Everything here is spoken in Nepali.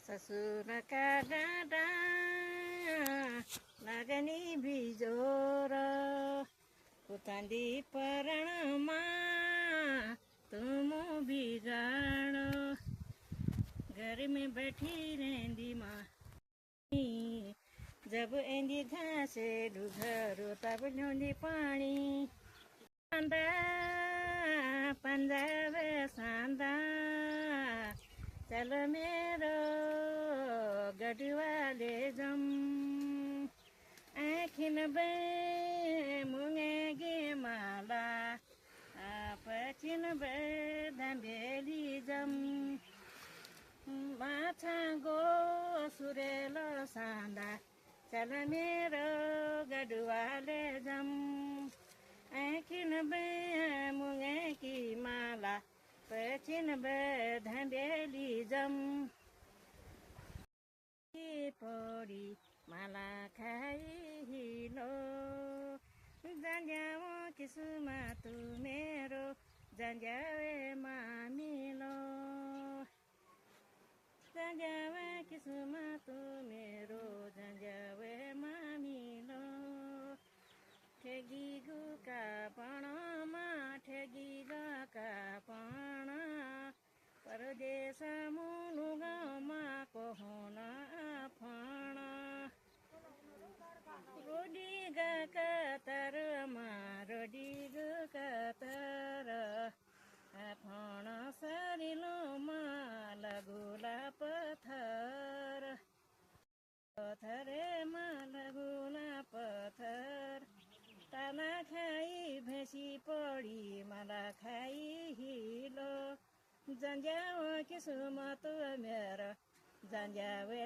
ससुरका डाँडा लागनी बिजोर उतांदी परणमा तुम बिगाड़ घर में बैठी रहंदी माँ जब एंदी घासे डुघरो तब ल्योंदी पानी सांदा पंजाबे सांदा चल मेरो गडवाले जम आँखिन बे मुँगे माला पछिन बे धम्बेली जम माछा गो सुरेलो सांदा चल मेरो गडवाले जम आँखिन बे मुँगे की माला पछिन बे धम्बेली जम पौडी माला खाई हिलो जन्जाओ किसुमा तू मेरो जन्जावे मामिलो जन्जावे किसुमा तू मेरो जन्जावे मामिलो ठेगी गुका पणमा ठेगी गका पण परदेश मुनु गाउँमा कोहन फण रोडी गका तरमा रोडी गका तर फण सरिलोमा लगुला पत्थर पत्थरेमा लगुला पत्थर ताला खाई भैँसी पौडी माला खाई हिलो जन्जाओ किसुमा तू मेरो जन्जावे